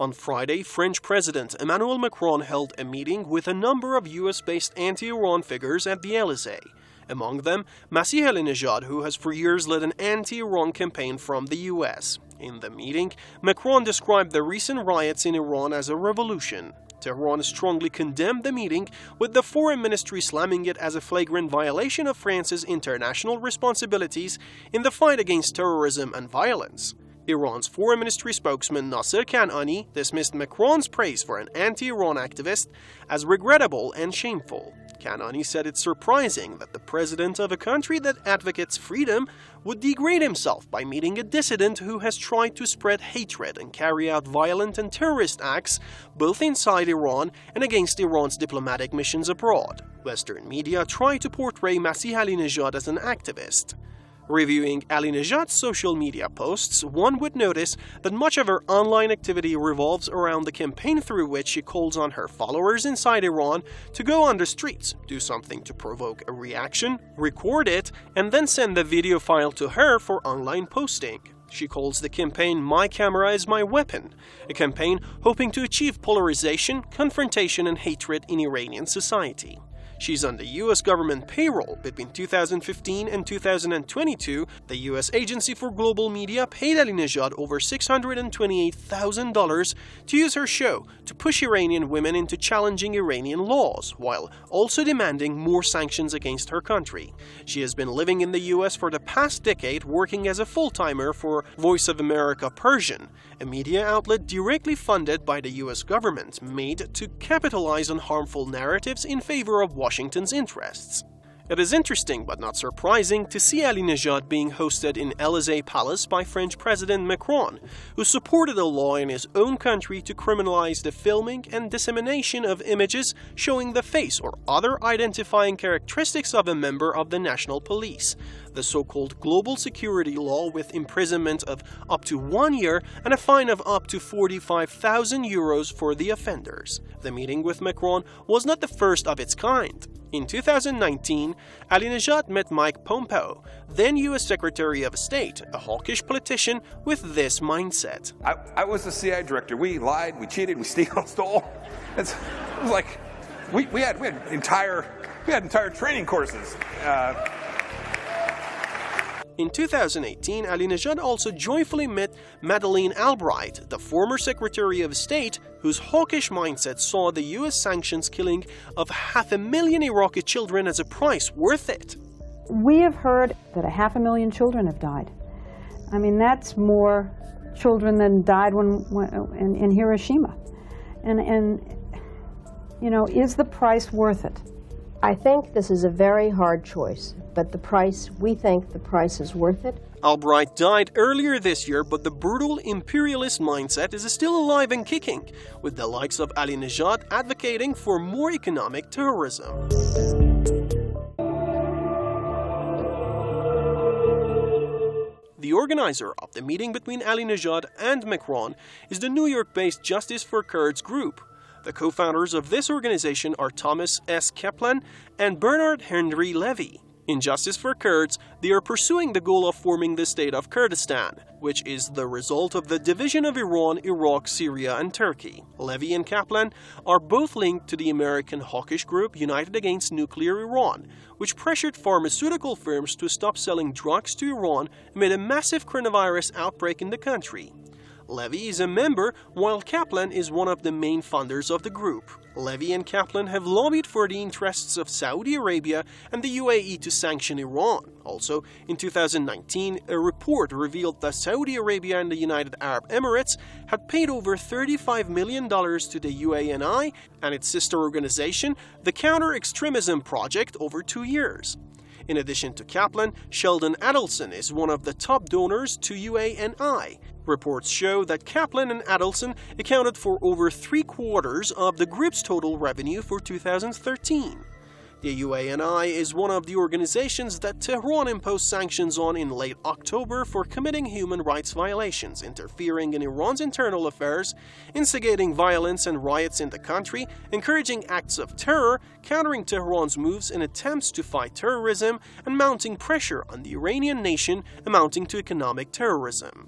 On Friday, French President Emmanuel Macron held a meeting with a number of US-based anti-Iran figures at the Elysee. Among them, Masih Alinejad, who has for years led an anti-Iran campaign from the US. In the meeting, Macron described the recent riots in Iran as a revolution. Tehran strongly condemned the meeting, with the foreign ministry slamming it as a flagrant violation of France's international responsibilities in the fight against terrorism and violence. Iran's foreign ministry spokesman Nasser Kanani dismissed Macron's praise for an anti-Iran activist as regrettable and shameful. Kanani said it's surprising that the president of a country that advocates freedom would degrade himself by meeting a dissident who has tried to spread hatred and carry out violent and terrorist acts both inside Iran and against Iran's diplomatic missions abroad. Western media try to portray Masih Alinejad as an activist. Reviewing Alinejad's social media posts, one would notice that much of her online activity revolves around the campaign through which she calls on her followers inside Iran to go on the streets, do something to provoke a reaction, record it, and then send the video file to her for online posting. She calls the campaign "My Camera is My Weapon," a campaign hoping to achieve polarization, confrontation, and hatred in Iranian society. She's on the US government payroll. Between 2015 and 2022, the US Agency for Global Media paid Alinejad over $628,000 to use her show to push Iranian women into challenging Iranian laws, while also demanding more sanctions against her country. She has been living in the US for the past decade, working as a full-timer for Voice of America Persian, a media outlet directly funded by the US government, made to capitalize on harmful narratives in favor of Washington's interests. It is interesting but not surprising to see Alinejad being hosted in Elysee Palace by French President Macron, who supported a law in his own country to criminalize the filming and dissemination of images showing the face or other identifying characteristics of a member of the national police, the so-called global security law with imprisonment of up to 1 year and a fine of up to 45,000 euros for the offenders. The meeting with Macron was not the first of its kind. In 2019, Alinejad met Mike Pompeo, then U.S. Secretary of State, a hawkish politician with this mindset. I was the CIA director. We lied, we cheated, we stole. It was like we had entire training courses. In 2018, Alinejad also joyfully met Madeleine Albright, the former Secretary of State, whose hawkish mindset saw the US sanctions killing of 500,000 Iraqi children as a price worth it. We have heard that 500,000 children have died. I mean, that's more children than died in Hiroshima. And you know, is the price worth it? I think this is a very hard choice, but we think the price is worth it. Albright died earlier this year, but the brutal imperialist mindset is still alive and kicking, with the likes of Alinejad advocating for more economic terrorism. The organizer of the meeting between Alinejad and Macron is the New York-based Justice for Kurds group. The co-founders of this organization are Thomas S. Kaplan and Bernard Henry Levy. In Justice for Kurds, they are pursuing the goal of forming the state of Kurdistan, which is the result of the division of Iran, Iraq, Syria, and Turkey. Levy and Kaplan are both linked to the American hawkish group United Against Nuclear Iran, which pressured pharmaceutical firms to stop selling drugs to Iran amid a massive coronavirus outbreak in the country. Levy is a member, while Kaplan is one of the main funders of the group. Levy and Kaplan have lobbied for the interests of Saudi Arabia and the UAE to sanction Iran. Also, in 2019, a report revealed that Saudi Arabia and the United Arab Emirates had paid over $35 million to the UANI and its sister organization, the Counter-Extremism Project, over 2 years. In addition to Kaplan, Sheldon Adelson is one of the top donors to UANI. Reports show that Kaplan and Adelson accounted for over 3/4 of the group's total revenue for 2013. The UANI is one of the organizations that Tehran imposed sanctions on in late October for committing human rights violations, interfering in Iran's internal affairs, instigating violence and riots in the country, encouraging acts of terror, countering Tehran's moves in attempts to fight terrorism, and mounting pressure on the Iranian nation amounting to economic terrorism.